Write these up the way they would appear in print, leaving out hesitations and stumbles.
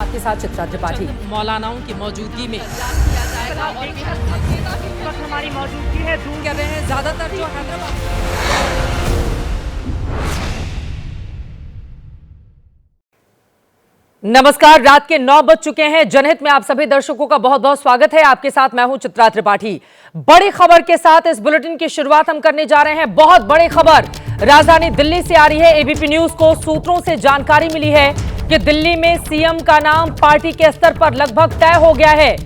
आपके साथ चित्रा त्रिपाठी। मौलानाओं की मौजूदगी में हमारी मौजूदगी है दूर कर रहे हैं ज्यादातर जो हैदराबाद। नमस्कार, रात के 9 बज चुके हैं। जनहित में आप सभी दर्शकों का बहुत बहुत स्वागत है। आपके साथ मैं हूं चित्रा त्रिपाठी। बड़ी खबर के साथ इस बुलेटिन की शुरुआत हम करने जा रहे हैं। बहुत बड़ी खबर राजधानी दिल्ली से आ रही है। एबीपी न्यूज को सूत्रों से जानकारी मिली है कि दिल्ली में सीएम का नाम पार्टी के स्तर पर लगभग तय हो गया है।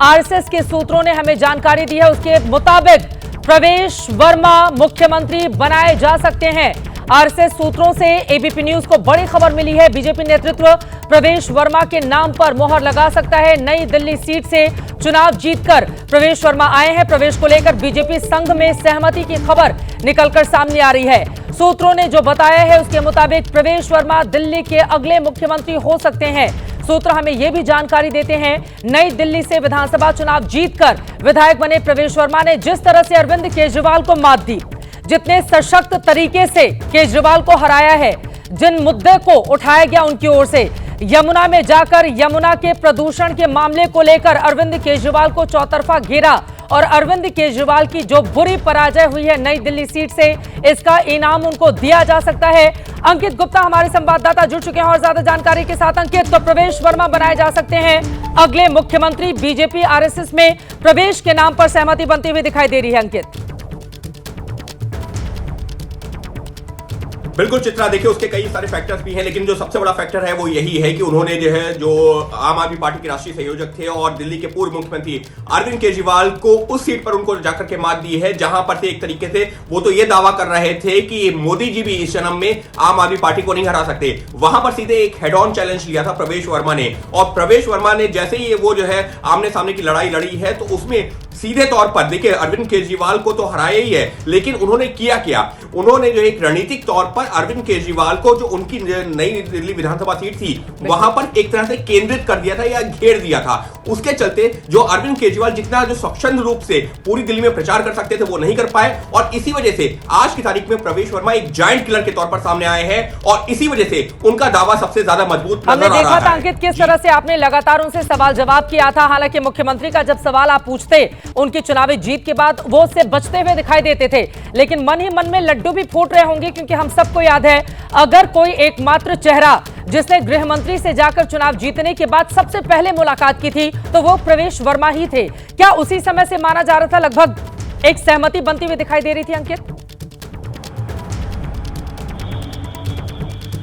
आरएसएस के सूत्रों ने हमें जानकारी दी है, उसके मुताबिक प्रवेश वर्मा मुख्यमंत्री बनाए जा सकते हैं। आरएसएस सूत्रों से एबीपी न्यूज को बड़ी खबर मिली है। बीजेपी नेतृत्व प्रवेश वर्मा के नाम पर मोहर लगा सकता है। नई दिल्ली सीट से चुनाव जीतकर प्रवेश वर्मा आए हैं। प्रवेश को लेकर बीजेपी संघ में सहमति की खबर निकलकर सामने आ रही है। सूत्रों ने जो बताया है उसके मुताबिक प्रवेश वर्मा दिल्ली के अगले मुख्यमंत्री हो सकते हैं। सूत्र हमें यह भी जानकारी देते हैं, नई दिल्ली से विधानसभा चुनाव जीतकर विधायक बने प्रवेश वर्मा ने जिस तरह से अरविंद केजरीवाल को मात दी, जितने सशक्त तरीके से केजरीवाल को हराया है, जिन मुद्दे को उठाया गया उनकी ओर से, यमुना में जाकर यमुना के प्रदूषण के मामले को लेकर अरविंद केजरीवाल को चौतरफा घेरा और अरविंद केजरीवाल की जो बुरी पराजय हुई है नई दिल्ली सीट से, इसका इनाम उनको दिया जा सकता है। अंकित गुप्ता हमारे संवाददाता जुड़ चुके हैं और ज्यादा जानकारी के साथ। अंकित, तो प्रवेश वर्मा बनाए जा सकते हैं अगले मुख्यमंत्री। बीजेपी आरएसएस में प्रवेश के नाम पर सहमति बनती हुई दिखाई दे रही है। अंकित, बिल्कुल चित्रा, देखिए उसके कई सारे फैक्टर्स भी हैं, लेकिन जो सबसे बड़ा फैक्टर है वो यही है कि उन्होंने जो आम आदमी पार्टी के राष्ट्रीय संयोजक थे और दिल्ली के पूर्व मुख्यमंत्री अरविंद केजरीवाल को उस सीट पर उनको जाकर के मात दी है जहां पर से एक तरीके से वो तो ये दावा कर रहे थे कि मोदी जी भी इस जन्म में आम आदमी पार्टी को नहीं हरा सकते। वहां पर सीधे एक हेड ऑन चैलेंज लिया था प्रवेश वर्मा ने, और प्रवेश वर्मा ने जैसे ही वो आमने सामने की लड़ाई लड़ी है तो उसमें सीधे तौर पर देखिए अरविंद केजरीवाल को तो हराया ही है, लेकिन उन्होंने किया क्या, उन्होंने एक रणनीतिक तौर पर अरविंद केजरीवाल को जो उनकी नई दिल्ली विधानसभा सीट थी वहां पर एक तरह से केंद्रित कर दिया था या घेर दिया था। उसके चलते जो अरविंद केजरीवाल जितना स्वच्छंद रूप से पूरी दिल्ली में प्रचार कर सकते थे वो नहीं कर पाए, और इसी वजह से आज की तारीख में प्रवेश वर्मा एक जायंट किलर के तौर पर सामने आए हैं और इसी वजह से उनका दावा सबसे ज्यादा मजबूत हमने देखा था। अंकित, किस तरह से आपने लगातार उनसे सवाल जवाब किया था। हालांकि मुख्यमंत्री का जब सवाल आप पूछते उनकी चुनावी जीत के बाद वो उससे बचते हुए दिखाई देते थे, लेकिन मन ही मन में लड्डू भी फूट रहे होंगे, क्योंकि हम सबको याद है अगर कोई एकमात्र चेहरा जिसने गृह मंत्री से जाकर चुनाव जीतने के बाद सबसे पहले मुलाकात की थी तो वो प्रवेश वर्मा ही थे। क्या उसी समय से माना जा रहा था लगभग एक सहमति बनती हुई दिखाई दे रही थी? अंकित,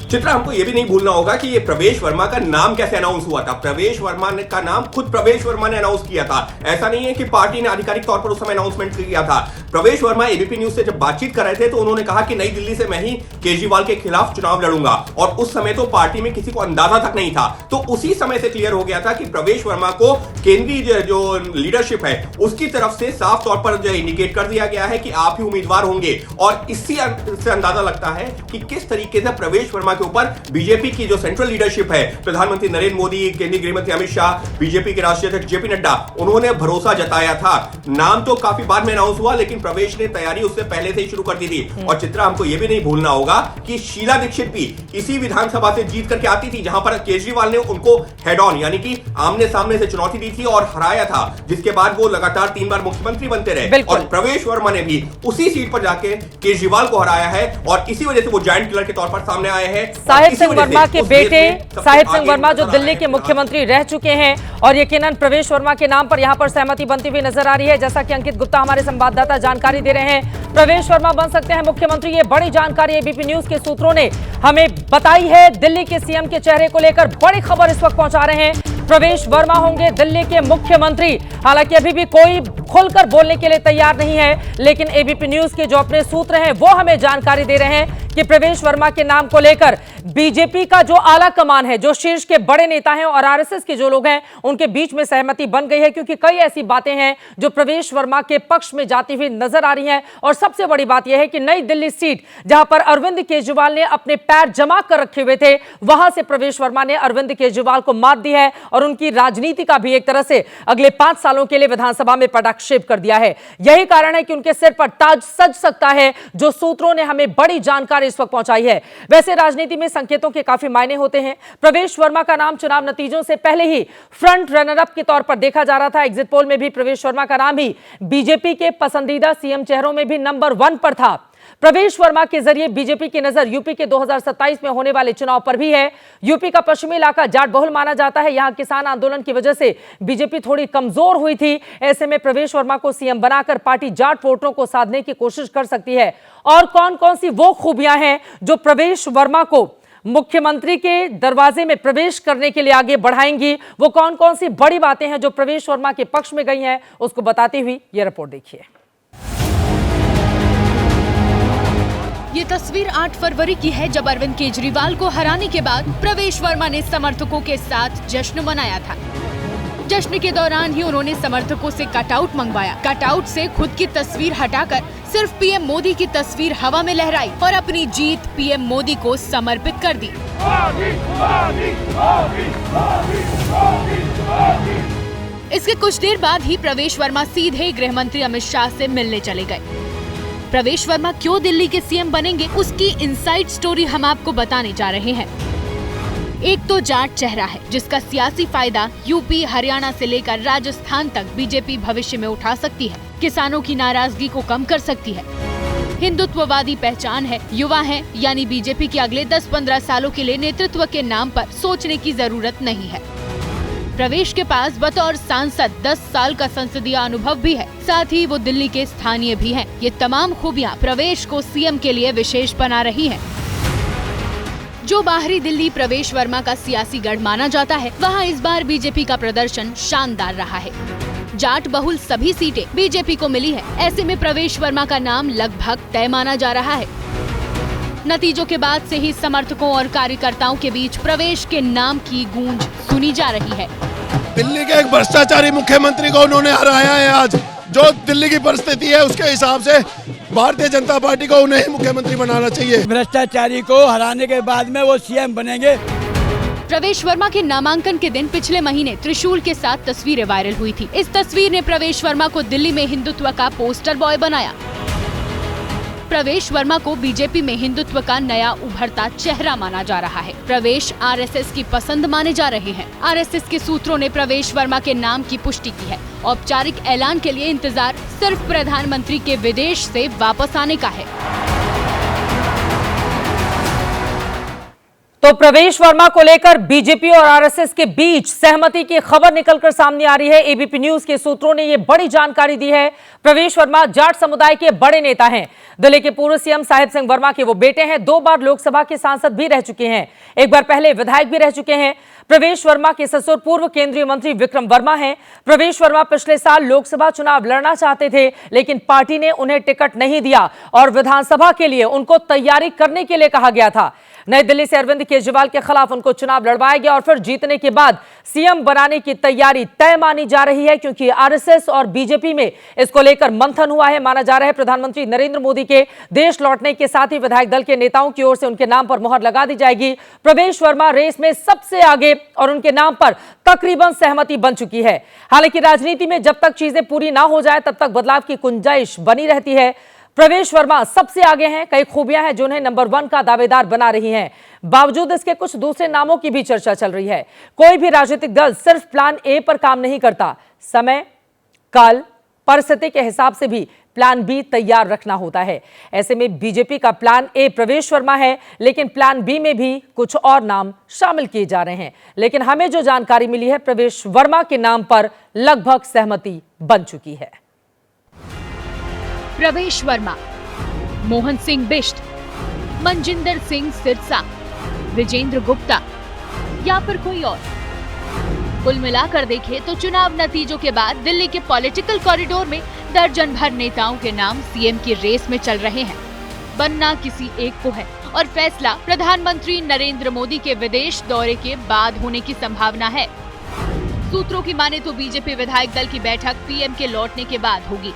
चित्रा, हमको ये भी नहीं भूलना होगा कि ये प्रवेश वर्मा का नाम कैसे अनाउंस हुआ था। प्रवेश वर्मा का नाम खुद प्रवेश वर्मा ने अनाउंस किया था, ऐसा नहीं है कि पार्टी ने आधिकारिक तौर पर उस समय अनाउंसमेंट किया था। प्रवेश वर्मा एबीपी न्यूज से जब बातचीत कर रहे थे तो उन्होंने कहा कि नई दिल्ली से मैं ही केजरीवाल के खिलाफ चुनाव लड़ूंगा, और उस समय तो पार्टी में किसी को अंदाजा तक नहीं था। तो उसी समय से क्लियर हो गया था कि प्रवेश वर्मा को केंद्रीय जो लीडरशिप है उसकी तरफ से साफ तौर पर इंडिकेट कर दिया गया है कि आप ही उम्मीदवार होंगे, और इसी से अंदाजा लगता है कि किस तरीके से प्रवेश वर्मा के ऊपर बीजेपी की जो सेंट्रल लीडरशिप है, प्रधानमंत्री नरेंद्र मोदी, केंद्रीय गृह मंत्री अमित शाह, बीजेपी के राष्ट्रीय अध्यक्ष जेपी नड्डा, उन्होंने भरोसा जताया था। नाम तो काफी बाद में अनाउंस हुआ, लेकिन प्रवेश ने तैयारी उससे पहले से ही शुरू कर दी थी। और चित्रा, हमको यह भी नहीं भूलना होगा कि शीला दीक्षित भी इसी विधानसभा से जीत करके आती थी जहां पर केजरीवाल ने उनको हेड ऑन यानी कि आमने सामने से चुनौती दी थी और हराया था, जिसके बाद वो लगातार 3 बार मुख्यमंत्री बनते रहे। और प्रवेश वर्मा ने भी उसी सीट पर जाके केजरीवाल को हराया है और इसी वजह से वो जायंट किलर के तौर पर सामने आए हैं। साहिब सिंह वर्मा के बेटे साहिब सिंह वर्मा जो दिल्ली के मुख्यमंत्री रह चुके हैं, और यकीनन प्रवेश वर्मा के नाम पर यहां पर सहमति बनती हुई नजर आ रही है। जैसा कि अंकित गुप्ता हमारे संवाददाता जानकारी दे रहे हैं, प्रवेश वर्मा बन सकते हैं मुख्यमंत्री। ये बड़ी जानकारी एबीपी न्यूज के सूत्रों ने हमें बताई है। दिल्ली के सीएम के चेहरे को लेकर बड़ी खबर इस वक्त पहुंचा रहे हैं। प्रवेश वर्मा होंगे दिल्ली के मुख्यमंत्री। हालांकि अभी भी कोई खुलकर बोलने के लिए तैयार नहीं है, लेकिन एबीपी न्यूज के जो अपने सूत्र हैं वो हमें जानकारी दे रहे हैं कि प्रवेश वर्मा के नाम को लेकर बीजेपी का जो आला कमान है, जो शीर्ष के बड़े नेता हैं और आरएसएस के जो लोग हैं, उनके बीच में सहमति बन गई है, क्योंकि कई ऐसी बातें हैं जो प्रवेश वर्मा के पक्ष में जाती हुई नजर आ रही हैं। और सबसे बड़ी बात यह है कि नई दिल्ली सीट जहां पर अरविंद केजरीवाल ने अपने पैर जमा कर रखे हुए थे, वहां से प्रवेश वर्मा ने अरविंद केजरीवाल को मात दी है और उनकी राजनीति का भी एक तरह से अगले 5 सालों के लिए विधानसभा में पटाक्षेप कर दिया है। यही कारण है कि उनके सिर पर ताज सज सकता है, जो सूत्रों ने हमें बड़ी जानकारी इस वक्त पहुंचाई है। वैसे राजनीति में संकेतों के काफी मायने होते हैं। प्रवेश वर्मा का नाम चुनाव नतीजों से पहले ही फ्रंट रनर अप के तौर पर देखा जा रहा था। एग्जिट पोल में भी प्रवेश वर्मा का नाम ही बीजेपी के पसंदीदा सीएम चेहरों में भी नंबर 1 पर था। प्रवेश वर्मा के जरिए बीजेपी की नजर यूपी के 2027 में होने वाले चुनाव पर भी है। यूपी का पश्चिमी इलाका जाट बहुल माना जाता है। यहां किसान आंदोलन की वजह से बीजेपी थोड़ी कमजोर हुई थी। ऐसे में प्रवेश वर्मा को सीएम बनाकर पार्टी जाट वोटरों को साधने की कोशिश कर सकती है। और कौन कौन सी वो खूबियां हैं जो प्रवेश वर्मा को मुख्यमंत्री के दरवाजे में प्रवेश करने के लिए आगे बढ़ाएंगी, वो कौन कौन सी बड़ी बातें हैं जो प्रवेश वर्मा के पक्ष में गई हैं, उसको बताती हुई ये रिपोर्ट देखिए। ये तस्वीर 8 फरवरी की है, जब अरविंद केजरीवाल को हराने के बाद प्रवेश वर्मा ने समर्थकों के साथ जश्न मनाया था। जश्न के दौरान ही उन्होंने समर्थकों से कटआउट मंगवाया। कटआउट से खुद की तस्वीर हटाकर सिर्फ पीएम मोदी की तस्वीर हवा में लहराई और अपनी जीत पीएम मोदी को समर्पित कर दी। इसके कुछ देर बाद ही प्रवेश वर्मा सीधे गृह मंत्री अमित शाह से मिलने चले गए। प्रवेश वर्मा क्यों दिल्ली के सीएम बनेंगे, उसकी इनसाइड स्टोरी हम आपको बताने जा रहे हैं। एक तो जाट चेहरा है जिसका सियासी फायदा यूपी, हरियाणा से लेकर राजस्थान तक बीजेपी भविष्य में उठा सकती है। किसानों की नाराजगी को कम कर सकती है। हिंदुत्ववादी पहचान है, युवा है, यानी बीजेपी के अगले 10-15 सालों के लिए नेतृत्व के नाम पर सोचने की जरूरत नहीं है। प्रवेश के पास बतौर सांसद 10 साल का संसदीय अनुभव भी है, साथ ही वो दिल्ली के स्थानीय भी हैं। ये तमाम खूबियां प्रवेश को सीएम के लिए विशेष बना रही हैं। जो बाहरी दिल्ली प्रवेश वर्मा का सियासी गढ़ माना जाता है, वहां इस बार बीजेपी का प्रदर्शन शानदार रहा है। जाट बहुल सभी सीटें बीजेपी को मिली है। ऐसे में प्रवेश वर्मा का नाम लगभग तय माना जा रहा है। नतीजों के बाद से ही समर्थकों और कार्यकर्ताओं के बीच प्रवेश के नाम की गूंज सुनी जा रही है। दिल्ली के एक भ्रष्टाचारी मुख्यमंत्री को उन्होंने हराया है। आज जो दिल्ली की परिस्थिति है उसके हिसाब से भारतीय जनता पार्टी को उन्हें ही मुख्यमंत्री बनाना चाहिए। भ्रष्टाचारी को हराने के बाद में वो सीएम बनेंगे। प्रवेश वर्मा के नामांकन के दिन पिछले महीने त्रिशूल के साथ तस्वीरें वायरल हुई थी। इस तस्वीर ने प्रवेश वर्मा को दिल्ली में हिंदुत्व का पोस्टर बॉय बनाया। प्रवेश वर्मा को बीजेपी में हिंदुत्व का नया उभरता चेहरा माना जा रहा है। प्रवेश आरएसएस की पसंद माने जा रहे हैं। आरएसएस के सूत्रों ने प्रवेश वर्मा के नाम की पुष्टि की है। औपचारिक ऐलान के लिए इंतजार सिर्फ प्रधानमंत्री के विदेश से वापस आने का है। तो प्रवेश वर्मा को लेकर बीजेपी और आरएसएस के बीच सहमति की खबर निकलकर सामने आ रही है। एबीपी न्यूज के सूत्रों ने यह बड़ी जानकारी दी है। प्रवेश वर्मा जाट समुदाय के बड़े नेता हैं। दिल्ली के पूर्व सीएम साहिब सिंह वर्मा के वो बेटे हैं। 2 बार लोकसभा के सांसद भी रह चुके हैं। एक बार पहले विधायक भी रह चुके हैं। प्रवेश वर्मा के ससुर पूर्व केंद्रीय मंत्री विक्रम वर्मा हैं। प्रवेश वर्मा पिछले साल लोकसभा चुनाव लड़ना चाहते थे, लेकिन पार्टी ने उन्हें टिकट नहीं दिया और विधानसभा के लिए उनको तैयारी करने के लिए कहा गया था। नई दिल्ली से अरविंद केजरीवाल के खिलाफ उनको चुनाव लड़वाया गया और फिर जीतने के बाद सीएम बनाने की तैयारी तय मानी जा रही है, क्योंकि आरएसएस और बीजेपी में इसको लेकर मंथन हुआ है। माना जा रहा है प्रधानमंत्री नरेंद्र मोदी के देश लौटने के साथ ही विधायक दल के नेताओं की ओर से उनके नाम पर मुहर लगा दी जाएगी। प्रवेश वर्मा रेस में सबसे आगे और उनके नाम पर तकरीबन सहमति बन चुकी है। हालांकि राजनीति में जब तक चीजें पूरी ना हो जाए तब तक बदलाव की गुंजाइश बनी रहती है। प्रवेश वर्मा सबसे आगे हैं। कई खूबियां हैं जो उन्हें नंबर 1 का दावेदार बना रही हैं। बावजूद इसके कुछ दूसरे नामों की भी चर्चा चल रही है। कोई भी राजनीतिक दल सिर्फ प्लान ए पर काम नहीं करता। समय, काल, परिस्थिति के हिसाब से भी प्लान बी तैयार रखना होता है। ऐसे में बीजेपी का प्लान ए प्रवेश वर्मा है, लेकिन प्लान बी में भी कुछ और नाम शामिल किए जा रहे हैं। लेकिन हमें जो जानकारी मिली है, प्रवेश वर्मा के नाम पर लगभग सहमति बन चुकी है। प्रवेश वर्मा, मोहन सिंह बिष्ट, मनजिंदर सिंह सिरसा, विजेंद्र गुप्ता या फिर कोई और। कुल मिलाकर देखें तो चुनाव नतीजों के बाद दिल्ली के पॉलिटिकल कॉरिडोर में दर्जन भर नेताओं के नाम सीएम की रेस में चल रहे हैं। बनना किसी एक को है और फैसला प्रधानमंत्री नरेंद्र मोदी के विदेश दौरे के बाद होने की संभावना है। सूत्रों की माने तो बीजेपी विधायक दल की बैठक पीएम के लौटने के बाद होगी।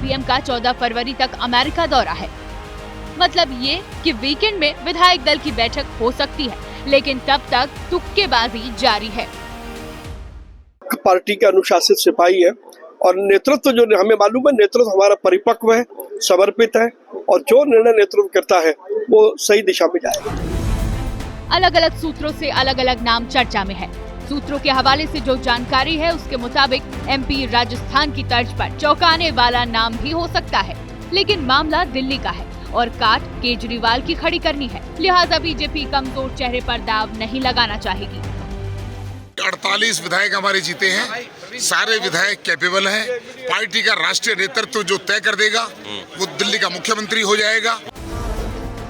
पीएम का 14 फरवरी तक अमेरिका दौरा है। मतलब ये कि वीकेंड में विधायक दल की बैठक हो सकती है, लेकिन तब तक तुक्केबाजी जारी है। पार्टी के अनुशासित सिपाही है और नेतृत्व जो हमें मालूम है, नेतृत्व हमारा परिपक्व है, समर्पित है और जो निर्णय नेतृत्व करता है वो सही दिशा में जाएगा। अलग अलग सूत्रों से अलग अलग नाम चर्चा में है। सूत्रों के हवाले से जो जानकारी है उसके मुताबिक एमपी राजस्थान की तर्ज पर चौंकाने वाला नाम भी हो सकता है, लेकिन मामला दिल्ली का है और काट केजरीवाल की खड़ी करनी है। लिहाजा बीजेपी कमजोर चेहरे पर दाव नहीं लगाना चाहेगी। 48 विधायक हमारे जीते हैं, सारे विधायक कैपेबल हैं। पार्टी का राष्ट्रीय नेतृत्व जो तय कर देगा वो दिल्ली का मुख्यमंत्री हो जाएगा।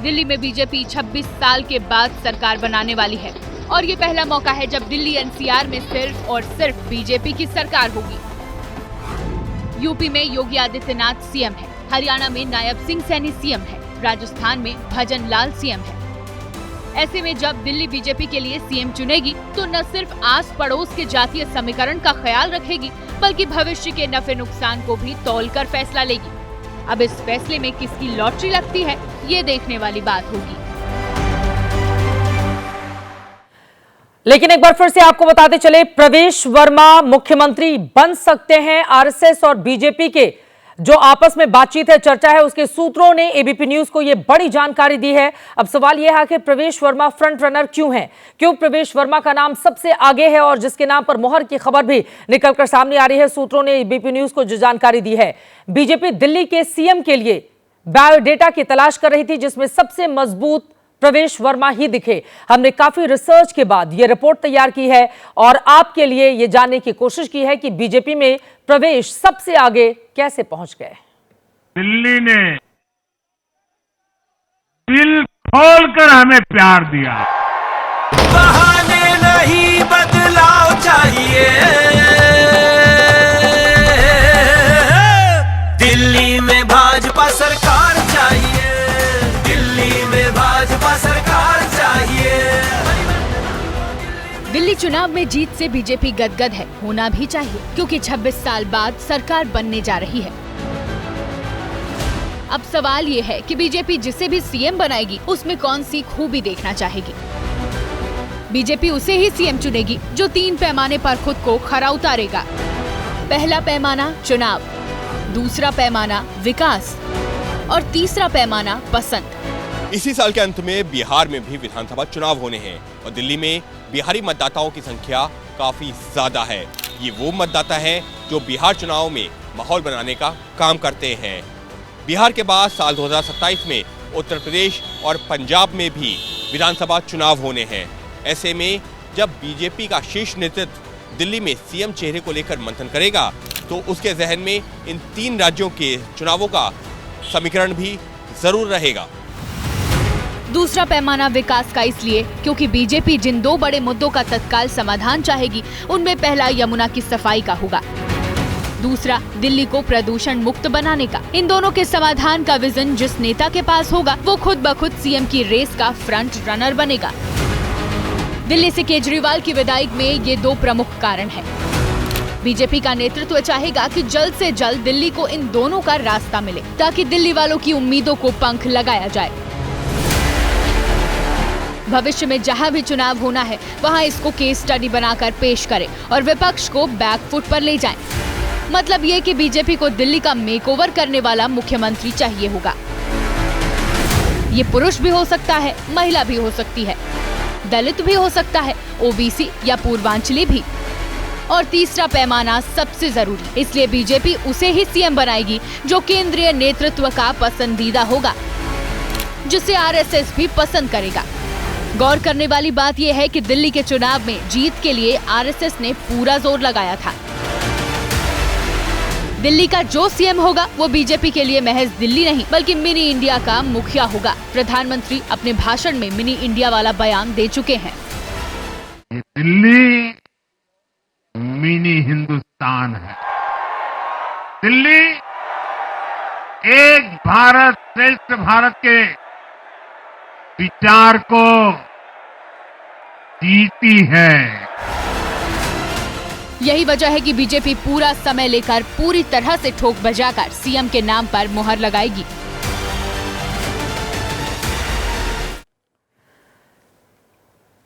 दिल्ली में बीजेपी 26 साल के बाद सरकार बनाने वाली है और ये पहला मौका है जब दिल्ली एनसीआर में सिर्फ और सिर्फ बीजेपी की सरकार होगी। यूपी में योगी आदित्यनाथ सीएम है, हरियाणा में नायब सिंह सैनी सीएम है, राजस्थान में भजन लाल सीएम है। ऐसे में जब दिल्ली बीजेपी के लिए सीएम चुनेगी तो न सिर्फ आस पड़ोस के जातीय समीकरण का ख्याल रखेगी बल्कि भविष्य के नफे नुकसान को भी तौलकर फैसला लेगी। अब इस फैसले में किसकी लॉटरी लगती है ये देखने वाली बात होगी। लेकिन एक बार फिर से आपको बताते चले, प्रवेश वर्मा मुख्यमंत्री बन सकते हैं। आरएसएस और बीजेपी के जो आपस में बातचीत है, चर्चा है, उसके सूत्रों ने एबीपी न्यूज को यह बड़ी जानकारी दी है। अब सवाल यह है कि प्रवेश वर्मा फ्रंट रनर क्यों हैं? क्यों प्रवेश वर्मा का नाम सबसे आगे है और जिसके नाम पर मोहर की खबर भी निकलकर सामने आ रही है। सूत्रों ने एबीपी न्यूज को जो जानकारी दी है, बीजेपी दिल्ली के सीएम के लिए बायोडेटा की तलाश कर रही थी जिसमें सबसे मजबूत प्रवेश वर्मा ही दिखे। हमने काफी रिसर्च के बाद यह रिपोर्ट तैयार की है और आपके लिए यह जानने की कोशिश की है कि बीजेपी में प्रवेश सबसे आगे कैसे पहुंच गए। दिल्ली ने दिल खोलकर हमें प्यार दिया। बहाने नहीं बदलाव चाहिए, दिल्ली में भाजपा सरकार चाहिए, दिल्ली में भाजपा सरकार चाहिए। दिल्ली चुनाव में जीत से बीजेपी गदगद है, होना भी चाहिए क्योंकि 26 साल बाद सरकार बनने जा रही है। अब सवाल ये है कि बीजेपी जिसे भी सीएम बनाएगी उसमें कौन सी खूबी देखना चाहेगी। बीजेपी उसे ही सीएम चुनेगी जो 3 पैमाने पर खुद को खरा उतारेगा। पहला पैमाना चुनाव, दूसरा पैमाना विकास और तीसरा पैमाना पसंद। इसी साल के अंत में बिहार में भी विधानसभा चुनाव होने हैं और दिल्ली में बिहारी मतदाताओं की संख्या काफी ज्यादा है। ये वो मतदाता हैं जो बिहार चुनाव में माहौल बनाने का काम करते हैं। बिहार के बाद साल 2027 में उत्तर प्रदेश और पंजाब में भी विधानसभा चुनाव होने हैं। ऐसे में जब बीजेपी का शीर्ष नेतृत्व दिल्ली में सीएम चेहरे को लेकर मंथन करेगा तो उसके जहन में इन 3 राज्यों के चुनावों का समीकरण भी जरूर रहेगा। दूसरा पैमाना विकास का इसलिए क्योंकि बीजेपी जिन 2 बड़े मुद्दों का तत्काल समाधान चाहेगी उनमें पहला यमुना की सफाई का होगा, दूसरा दिल्ली को प्रदूषण मुक्त बनाने का। इन दोनों के समाधान का विजन जिस नेता के पास होगा वो खुद ब खुद सीएम की रेस का फ्रंट रनर बनेगा। दिल्ली से केजरीवाल की विदाई में ये 2 प्रमुख कारण हैं। बीजेपी का नेतृत्व चाहेगा कि जल्द से जल्द दिल्ली को इन दोनों का रास्ता मिले ताकि दिल्ली वालों की उम्मीदों को पंख लगाया जाए। भविष्य में जहां भी चुनाव होना है वहां इसको केस स्टडी बनाकर पेश करें और विपक्ष को बैकफुट पर ले जाएं। मतलब ये कि बीजेपी को दिल्ली का मेकओवर करने वाला मुख्यमंत्री चाहिए होगा। ये पुरुष भी हो सकता है, महिला भी हो सकती है, दलित भी हो सकता है, ओबीसी या पूर्वांचली भी। और तीसरा पैमाना सबसे जरूरी, इसलिए बीजेपी उसे ही सीएम बनाएगी जो केंद्रीय नेतृत्व का पसंदीदा होगा, जिसे आरएसएस भी पसंद करेगा। गौर करने वाली बात यह है कि दिल्ली के चुनाव में जीत के लिए आरएसएस ने पूरा जोर लगाया था। दिल्ली का जो सीएम होगा वो बीजेपी के लिए महज दिल्ली नहीं बल्कि मिनी इंडिया का मुखिया होगा। प्रधानमंत्री अपने भाषण में मिनी इंडिया वाला बयान दे चुके हैं। दिल्ली मिनी हिंदुस्तान है। दिल्ली एक भारत श्रेष्ठ भारत के विचार को जीती है। यही वजह है कि बीजेपी पूरा समय लेकर पूरी तरह से ठोक बजाकर सीएम के नाम पर मुहर लगाएगी।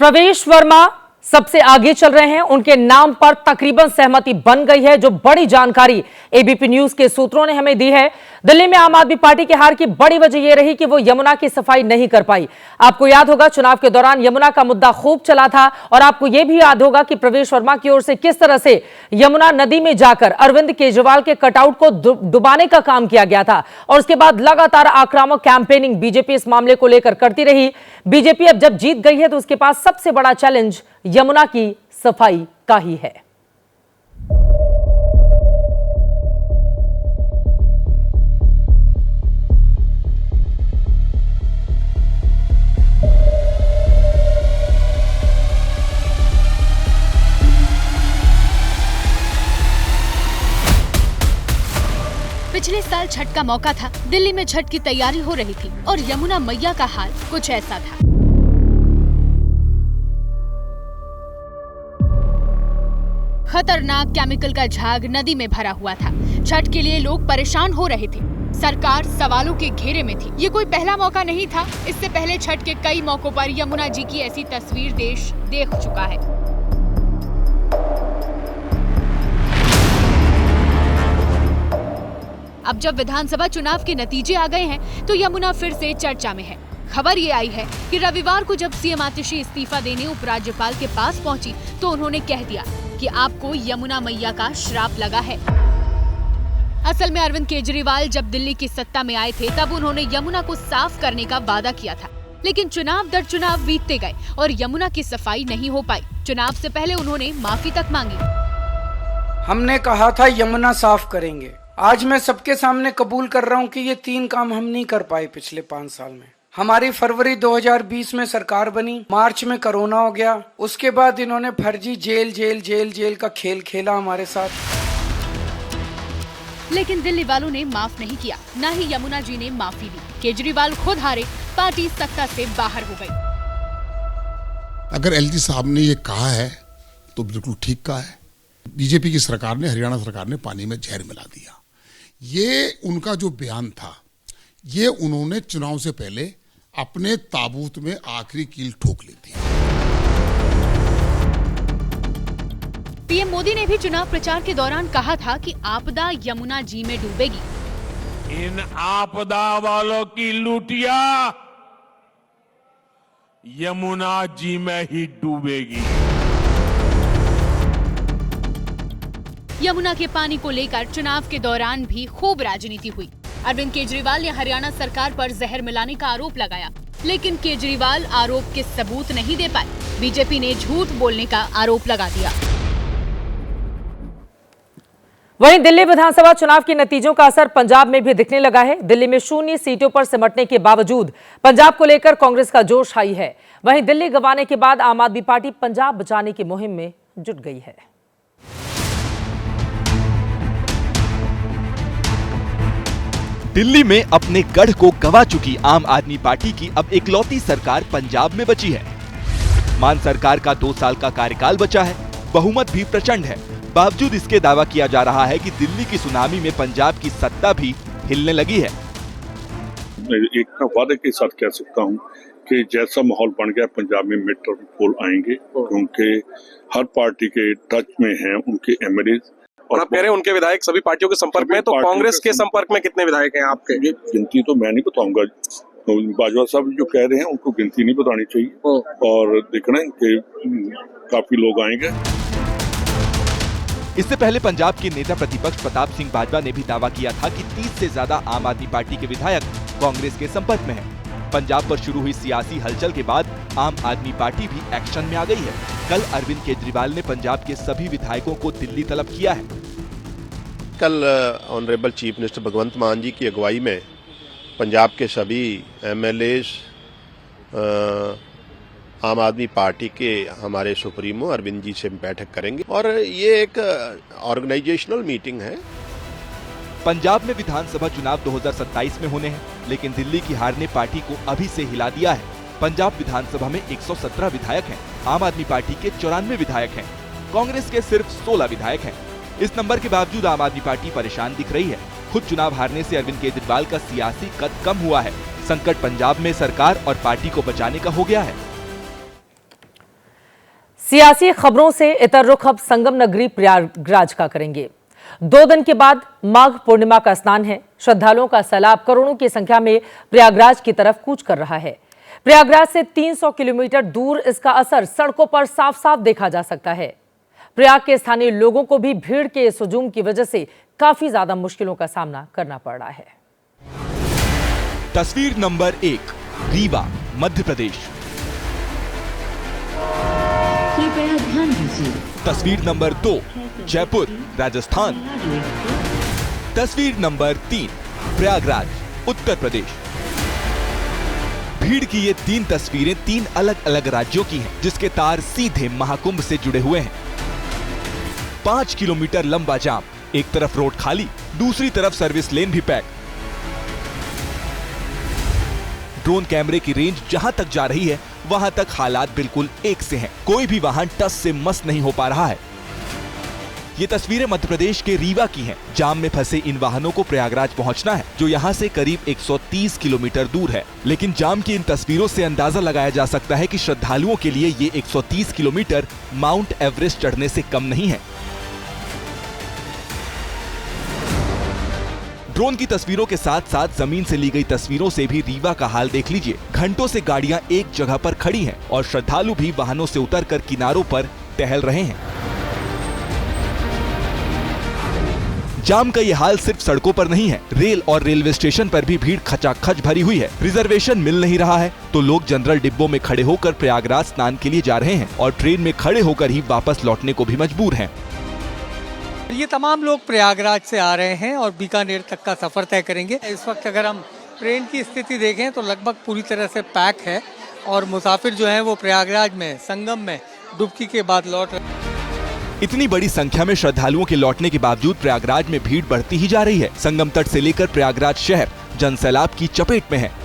प्रवेश वर्मा सबसे आगे चल रहे हैं, उनके नाम पर तकरीबन सहमति बन गई है। जो बड़ी जानकारी एबीपी न्यूज के सूत्रों ने हमें दी है, दिल्ली में आम आदमी पार्टी की हार की बड़ी वजह यह रही कि वो यमुना की सफाई नहीं कर पाई। आपको याद होगा चुनाव के दौरान यमुना का मुद्दा खूब चला था और आपको यह भी याद होगा कि प्रवेश वर्मा की ओर से किस तरह से यमुना नदी में जाकर अरविंद केजरीवाल के कटआउट को डुबाने का काम किया गया था और उसके बाद लगातार आक्रामक कैंपेनिंग बीजेपी इस मामले को लेकर करती रही। बीजेपी अब जब जीत गई है तो उसके पास सबसे बड़ा चैलेंज यमुना की सफाई का ही है। पिछले साल छठ का मौका था, दिल्ली में छठ की तैयारी हो रही थी और यमुना मैया का हाल कुछ ऐसा था। खतरनाक केमिकल का झाग नदी में भरा हुआ था। छठ के लिए लोग परेशान हो रहे थे। सरकार सवालों के घेरे में थी। ये कोई पहला मौका नहीं था। इससे पहले छठ के कई मौकों पर यमुना जी की ऐसी तस्वीर देश देख चुका है। अब जब विधानसभा चुनाव के नतीजे आ गए हैं तो यमुना फिर से चर्चा में है। खबर ये आई है कि रविवार को जब सीएम आतिशी इस्तीफा देने उपराज्यपाल के पास पहुंची तो उन्होंने कह दिया कि आपको यमुना मैया का श्राप लगा है। असल में अरविंद केजरीवाल जब दिल्ली की सत्ता में आए थे तब उन्होंने यमुना को साफ करने का वादा किया था, लेकिन चुनाव दर चुनाव बीतते गए और यमुना की सफाई नहीं हो पाई। चुनाव से पहले उन्होंने माफी तक मांगी। हमने कहा था यमुना साफ करेंगे। आज मैं सबके सामने कबूल कर रहा हूं कि ये 3 काम हम नहीं कर पाए पिछले 5 साल में। हमारी फरवरी 2020 में सरकार बनी, मार्च में कोरोना हो गया, उसके बाद इन्होंने फर्जी जेल का खेल खेला हमारे साथ। लेकिन दिल्ली वालों ने माफ नहीं किया, न ही यमुना जी ने माफी दी। केजरीवाल खुद हारे, पार्टी सत्ता से बाहर हो गई। अगर एलजी साहब ने ये कहा है तो बिल्कुल ठीक कहा है। बीजेपी की सरकार ने, हरियाणा सरकार ने पानी में जहर मिला दिया। ये उनका जो बयान था, ये उन्होंने चुनाव से पहले अपने ताबूत में आखिरी कील ठोक ली थी। पीएम मोदी ने भी चुनाव प्रचार के दौरान कहा था कि आपदा यमुना जी में डूबेगी। इन आपदा वालों की लुटिया यमुना जी में ही डूबेगी। यमुना के पानी को लेकर चुनाव के दौरान भी खूब राजनीति हुई। अरविंद केजरीवाल ने हरियाणा सरकार पर जहर मिलाने का आरोप लगाया, लेकिन केजरीवाल आरोप के सबूत नहीं दे पाए। बीजेपी ने झूठ बोलने का आरोप लगा दिया। वहीं दिल्ली विधानसभा चुनाव के नतीजों का असर पंजाब में भी दिखने लगा है। दिल्ली में 0 सीटों पर सिमटने के बावजूद पंजाब को लेकर कांग्रेस का जोश हाई है। वहीं दिल्ली गंवाने के बाद आम आदमी पार्टी पंजाब बचाने की मुहिम में जुट गई है। दिल्ली में अपने गढ़ को गंवा चुकी आम आदमी पार्टी की अब इकलौती सरकार पंजाब में बची है। मान सरकार का 2 साल का कार्यकाल बचा है, बहुमत भी प्रचंड है। बावजूद इसके दावा किया जा रहा है कि दिल्ली की सुनामी में पंजाब की सत्ता भी हिलने लगी है। एक वादे के साथ कह सकता हूं कि जैसा माहौल बन गया पंजाब में मिड टर्म पोल आएंगे, क्योंकि हर पार्टी के टच में हैं उनके एमएलए। और आप कह रहे हैं उनके विधायक सभी पार्टियों के संपर्क में, तो कांग्रेस के संपर्क में कितने विधायक हैं आपके? ये गिनती तो मैं नहीं बताऊंगा, तो बाजवा साहब जो कह रहे हैं उनको गिनती नहीं बतानी चाहिए। और देखना है कि काफी लोग आएंगे। इससे पहले पंजाब के नेता प्रतिपक्ष प्रताप सिंह बाजवा ने भी दावा किया था कि 30 से ज्यादा आम आदमी पार्टी के विधायक कांग्रेस के संपर्क में हैं। पंजाब पर शुरू हुई सियासी हलचल के बाद आम आदमी पार्टी भी एक्शन में आ गई है। कल अरविंद केजरीवाल ने पंजाब के सभी विधायकों को दिल्ली तलब किया है। कल ऑनरेबल चीफ मिनिस्टर भगवंत मान जी की अगुवाई में पंजाब के सभी एमएलए, आम आदमी पार्टी के हमारे सुप्रीमो अरविंद जी से बैठक करेंगे और ये एक ऑर्गेनाइजेशनल मीटिंग है। पंजाब में विधानसभा चुनाव 2027 में होने हैं, लेकिन दिल्ली की हार ने पार्टी को अभी से हिला दिया है। पंजाब विधानसभा में 117 विधायक हैं, आम आदमी पार्टी के 94 विधायक हैं, कांग्रेस के सिर्फ 16 विधायक हैं। इस नंबर के बावजूद आम आदमी पार्टी परेशान दिख रही है। खुद चुनाव हारने से अरविंद केजरीवाल का सियासी कद कम हुआ है। संकट पंजाब में सरकार और पार्टी को बचाने का हो गया है। सियासी खबरों से इतर रुख अब संगम नगरी प्रयागराज का करेंगे। 2 दिन के बाद माघ पूर्णिमा का स्नान है। श्रद्धालुओं का सैलाब करोड़ों की संख्या में प्रयागराज की तरफ कूच कर रहा है। प्रयागराज से 300 किलोमीटर दूर इसका असर सड़कों पर साफ साफ देखा जा सकता है। प्रयाग के स्थानीय लोगों को भी भीड़ के इस हुजूम की वजह से काफी ज्यादा मुश्किलों का सामना करना पड़ रहा है। तस्वीर नंबर 1, रीवा, मध्य प्रदेश। कृपया ध्यान दीजिए। तस्वीर नंबर 2, जयपुर, राजस्थान। तस्वीर नंबर 3, प्रयागराज, उत्तर प्रदेश। भीड़ की ये 3 तस्वीरें 3 अलग अलग राज्यों की हैं, जिसके तार सीधे महाकुंभ से जुड़े हुए हैं। 5 किलोमीटर लंबा जाम, एक तरफ रोड खाली, दूसरी तरफ सर्विस लेन भी पैक। ड्रोन कैमरे की रेंज जहां तक जा रही है वहां तक हालात बिल्कुल एक से हैं। कोई भी वाहन टस से मस नहीं हो पा रहा है। ये तस्वीरें मध्य प्रदेश के रीवा की हैं। जाम में फंसे इन वाहनों को प्रयागराज पहुंचना है, जो यहां से करीब 130 किलोमीटर दूर है। लेकिन जाम की इन तस्वीरों से अंदाजा लगाया जा सकता है कि श्रद्धालुओं के लिए ये 130 किलोमीटर माउंट एवरेस्ट चढ़ने से कम नहीं है। ड्रोन की तस्वीरों के साथ साथ जमीन से ली गई तस्वीरों से भी रीवा का हाल देख लीजिए। घंटों से गाड़ियां एक जगह पर खड़ी हैं और श्रद्धालु भी वाहनों से उतरकर किनारों पर टहल रहे हैं। जाम का ये हाल सिर्फ सड़कों पर नहीं है, रेल और रेलवे स्टेशन पर भी भीड़ खचाखच भरी हुई है। रिजर्वेशन मिल नहीं रहा है तो लोग जनरल डिब्बों में खड़े होकर प्रयागराज स्नान के लिए जा रहे हैं और ट्रेन में खड़े होकर ही वापस लौटने को भी मजबूर हैं। ये तमाम लोग प्रयागराज से आ रहे हैं और बीकानेर तक का सफर तय करेंगे। इस वक्त अगर हम ट्रेन की स्थिति देखें तो लगभग पूरी तरह से पैक है और मुसाफिर जो हैं वो प्रयागराज में संगम में डुबकी के बाद लौट रहे हैं। इतनी बड़ी संख्या में श्रद्धालुओं के लौटने के बावजूद प्रयागराज में भीड़ बढ़ती ही जा रही है। संगम तट से लेकर प्रयागराज शहर जनसैलाब की चपेट में है।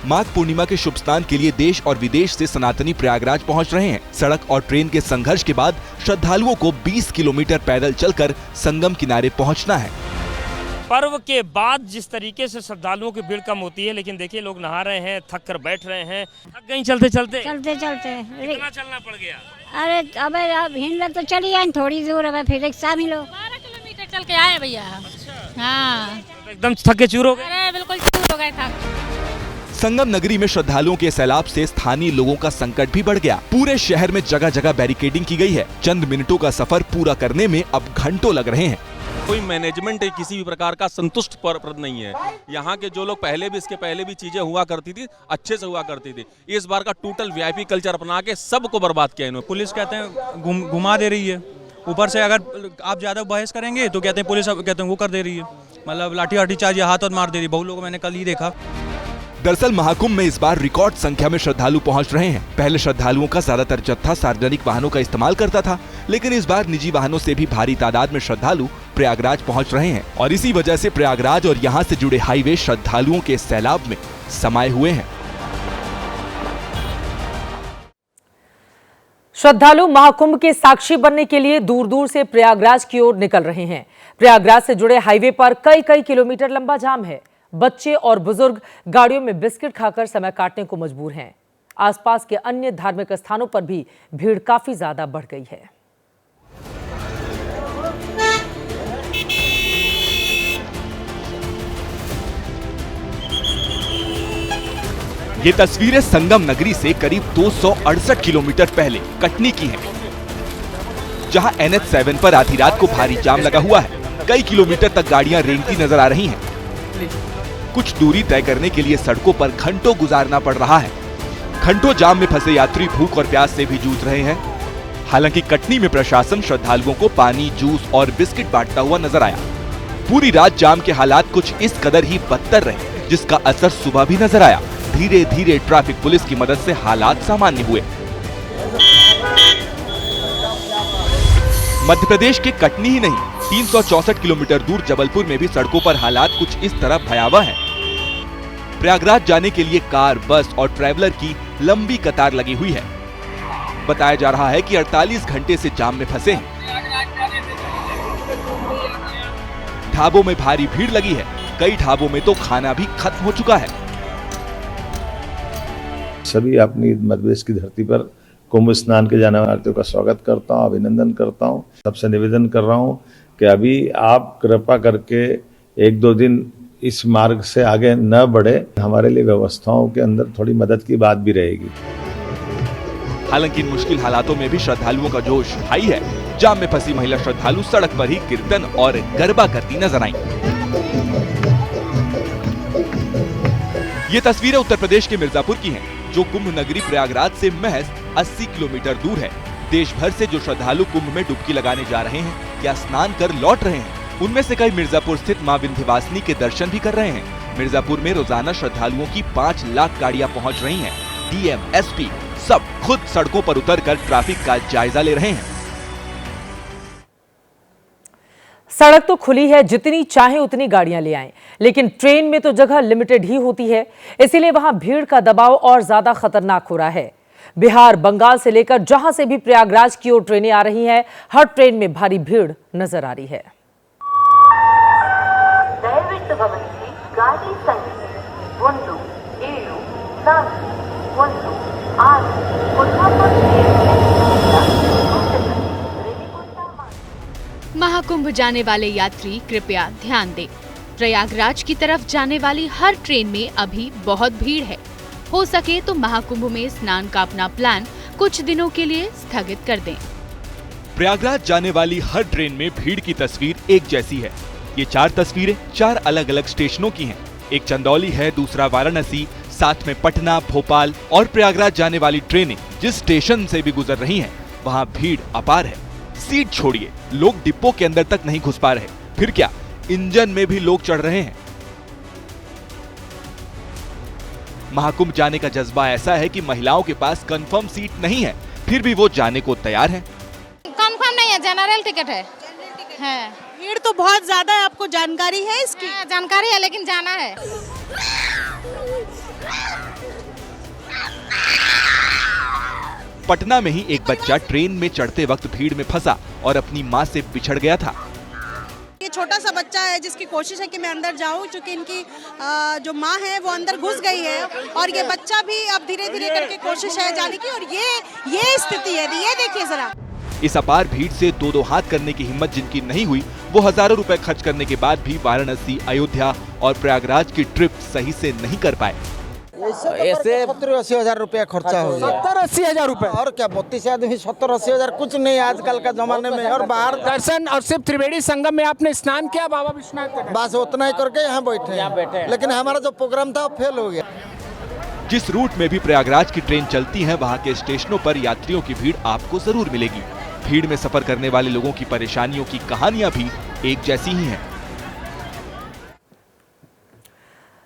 माघ पूर्णिमा के शुभ स्नान के लिए देश और विदेश से सनातनी प्रयागराज पहुंच रहे हैं। सड़क और ट्रेन के संघर्ष के बाद श्रद्धालुओं को 20 किलोमीटर पैदल चलकर संगम किनारे पहुंचना है। पर्व के बाद जिस तरीके से श्रद्धालुओं की भीड़ कम होती है, लेकिन देखिए लोग नहा रहे हैं, थक कर बैठ रहे हैं। थक गई चलते चलते कितना चलना पड़ गया? अरे अबे अब हिंड तो चली आए थोड़ी दूर, अब फिर रिक्शा मिलो। 12 किलोमीटर चल के आए भैया। अच्छा। हाँ। तो एकदम थके चूर हो गए? अरे बिल्कुल चूर हो गए था। संगम नगरी में श्रद्धालुओं के सैलाब से स्थानीय लोगों का संकट भी बढ़ गया। पूरे शहर में जगह जगह बैरिकेडिंग की गई है। चंद मिनटों का सफर पूरा करने में अब घंटों लग रहे हैं। कोई मैनेजमेंट किसी भी प्रकार का संतुष्ट प्रद नहीं है। यहाँ के जो लोग पहले भी इसके पहले भी चीजें हुआ करती थी, अच्छे से हुआ करती थी। इस बार का टोटल वीआईपी कल्चर अपना के सबको बर्बाद किया इन्होंने। पुलिस कहते हैं घुमा दे रही है, ऊपर से अगर आप ज्यादा बहस करेंगे तो कहते हैं पुलिस कहते हैं वो कर दे रही है, मतलब लाठी चार्ज या हाथ मार दे रही है। बहुत लोग मैंने कल ही देखा। दरअसल महाकुंभ में इस बार रिकॉर्ड संख्या में श्रद्धालु पहुंच रहे हैं। पहले श्रद्धालुओं का ज्यादातर जत्था सार्वजनिक वाहनों का इस्तेमाल करता था, लेकिन इस बार निजी वाहनों से भी भारी तादाद में श्रद्धालु प्रयागराज पहुंच रहे हैं और इसी वजह से प्रयागराज और यहां से जुड़े हाईवे श्रद्धालुओं के सैलाब में समाये हुए हैं। श्रद्धालु महाकुंभ के साक्षी बनने के लिए दूर दूर से प्रयागराज की ओर निकल रहे हैं। प्रयागराज से जुड़े हाईवे पर कई किलोमीटर लंबा जाम है। बच्चे और बुजुर्ग गाड़ियों में बिस्किट खाकर समय काटने को मजबूर हैं। आसपास के अन्य धार्मिक स्थानों पर भी भीड़ काफी ज्यादा बढ़ गई है। ये तस्वीरें संगम नगरी से करीब 268 किलोमीटर पहले कटनी की हैं, जहां NH7 पर आधी रात को भारी जाम लगा हुआ है। कई किलोमीटर तक गाड़ियां रेंगती नजर आ रही हैं। कुछ दूरी तय करने के लिए सड़कों पर घंटों गुजारना पड़ रहा है। घंटों जाम में फंसे यात्री भूख और प्यास से भी जूझ रहे हैं। हालांकि कटनी में प्रशासन श्रद्धालुओं को पानी, जूस और बिस्किट बांटता हुआ नजर आया। पूरी रात जाम के हालात कुछ इस कदर ही बदतर रहे, जिसका असर सुबह भी नजर आया। धीरे धीरे ट्रैफिक पुलिस की मदद से हालात सामान्य हुए। मध्य प्रदेश के कटनी ही नहीं, 364 किलोमीटर दूर जबलपुर में भी सड़कों पर हालात कुछ इस तरह भयावह हैं। प्रयागराज जाने के लिए कार, बस और ट्रैवलर की लंबी कतार लगी हुई है। बताया जा रहा है कि 48 घंटे से जाम में फंसे हैं। ढाबों में भारी भीड़ लगी है। कई ढाबों में तो खाना भी खत्म हो चुका है। सभी अपनी मध्य प्रदेश की धरती पर कुंभ स्नान के जाने वाले यात्रियों का स्वागत करता हूँ, अभिनंदन करता हूँ। सबसे निवेदन कर रहा हूँ कि अभी आप कृपा करके 1-2 दिन इस मार्ग से आगे न बढ़े। हमारे लिए व्यवस्थाओं के अंदर थोड़ी मदद की बात भी रहेगी। हालांकि इन मुश्किल हालातों में भी श्रद्धालुओं का जोश हाई है। जाम में फंसी महिला श्रद्धालु सड़क पर ही कीर्तन और गरबा करती नजर आईं। ये तस्वीरें उत्तर प्रदेश के मिर्जापुर की हैं, जो कुंभ नगरी प्रयागराज से महज 80 किलोमीटर दूर है। देश भर से जो श्रद्धालु कुंभ में डुबकी लगाने जा रहे हैं या स्नान कर लौट रहे हैं, उनमें से कई मिर्जापुर स्थित मां विंध्यवासिनी के दर्शन भी कर रहे हैं। मिर्जापुर में रोजाना श्रद्धालुओं की 5 लाख गाड़ियां पहुंच रही हैं। डीएम, एसपी सब खुद सड़कों पर उतरकर ट्रैफिक का जायजा ले रहे हैं। सड़क तो खुली है, जितनी चाहे उतनी गाड़ियां ले आएं, लेकिन ट्रेन में तो जगह लिमिटेड ही होती है। इसीलिए वहां भीड़ का दबाव और ज्यादा खतरनाक हो रहा है। बिहार, बंगाल से लेकर जहां से भी प्रयागराज की ओर ट्रेनें आ रही हैं, हर ट्रेन में भारी भीड़ नजर आ रही है। महाकुंभ जाने वाले यात्री कृपया ध्यान दें। प्रयागराज की तरफ जाने वाली हर ट्रेन में अभी बहुत भीड़ है। हो सके तो महाकुंभ में स्नान का अपना प्लान कुछ दिनों के लिए स्थगित कर दें। प्रयागराज जाने वाली हर ट्रेन में भीड़ की तस्वीर एक जैसी है। ये 4 तस्वीरें 4 अलग अलग स्टेशनों की हैं। एक चंदौली है, दूसरा वाराणसी, साथ में पटना, भोपाल और प्रयागराज जाने वाली ट्रेनें जिस स्टेशन से भी गुजर रही हैं, वहां भीड़ अपार है। सीट छोड़िए, लोग डिब्बों के अंदर तक नहीं घुस पा रहे, फिर क्या इंजन में भी लोग चढ़ रहे हैं। महाकुंभ जाने का जज्बा ऐसा है कि महिलाओं के पास कंफर्म सीट नहीं है, फिर भी वो जाने को तैयार हैं। कंफर्म नहीं है, जनरल टिकट है। भीड़ तो बहुत ज्यादा है, आपको जानकारी है इसकी? जानकारी है, लेकिन जाना है। पटना में ही एक बच्चा ट्रेन में चढ़ते वक्त भीड़ में फंसा और अपनी मां से बिछड़ गया था। ये छोटा सा बच्चा है जिसकी कोशिश है कि मैं अंदर जाऊं, क्योंकि इनकी जो माँ है वो अंदर घुस गई है और ये बच्चा भी अब धीरे धीरे करके कोशिश है जाने की, और ये स्थिति है। ये देखिए जरा। इस अपार भीड़ से 2-2 हाथ करने की हिम्मत जिनकी नहीं हुई, वो हजारों रुपए खर्च करने के बाद भी वाराणसी, अयोध्या और प्रयागराज की ट्रिप सही से नहीं कर पाए। ऐसे 70-80 हजार रुपया खर्चा हो गया। 70-80 हजार रुपए और क्या 32 आदमी 70-80 हजार कुछ नहीं आजकल का जमाने में। और बाहर दर्शन और सिर्फ त्रिवेणी संगम में आपने स्नान किया बाबा विश्वनाथ का? बस उतना ही करके यहाँ बैठे। लेकिन हमारा जो प्रोग्राम था वो फेल हो गया। जिस रूट में भी प्रयागराज की ट्रेन चलती है, वहाँ के स्टेशनों पर यात्रियों की भीड़ आपको जरूर मिलेगी। भीड़ में सफर करने वाले लोगों की परेशानियों की कहानियां भी एक जैसी ही हैं।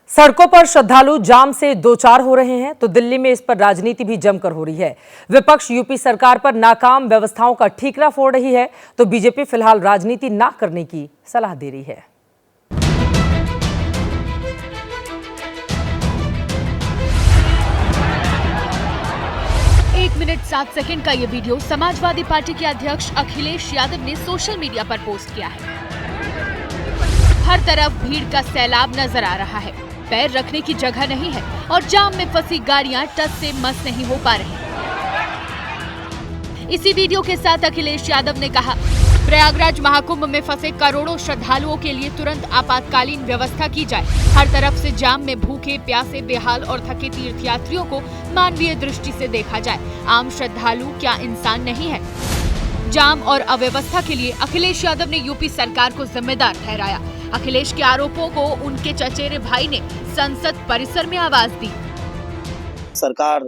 सड़कों पर श्रद्धालु जाम से दो चार हो रहे हैं, तो दिल्ली में इस पर राजनीति भी जमकर हो रही है। विपक्ष यूपी सरकार पर नाकाम व्यवस्थाओं का ठीकरा फोड़ रही है, तो बीजेपी फिलहाल राजनीति ना करने की सलाह दे रही है। एक मिनट 7 सेकंड का ये वीडियो समाजवादी पार्टी के अध्यक्ष अखिलेश यादव ने सोशल मीडिया पर पोस्ट किया है। हर तरफ भीड़ का सैलाब नजर आ रहा है, पैर रखने की जगह नहीं है और जाम में फंसी गाड़ियां टस से मस नहीं हो पा रही। इसी वीडियो के साथ अखिलेश यादव ने कहा, प्रयागराज महाकुंभ में फंसे करोड़ों श्रद्धालुओं के लिए तुरंत आपातकालीन व्यवस्था की जाए। हर तरफ से जाम में भूखे, प्यासे, बेहाल और थके तीर्थयात्रियों को मानवीय दृष्टि से देखा जाए। आम श्रद्धालु क्या इंसान नहीं है? जाम और अव्यवस्था के लिए अखिलेश यादव ने यूपी सरकार को जिम्मेदार ठहराया। अखिलेश के आरोपों को उनके चचेरे भाई ने संसद परिसर में आवाज दी। सरकार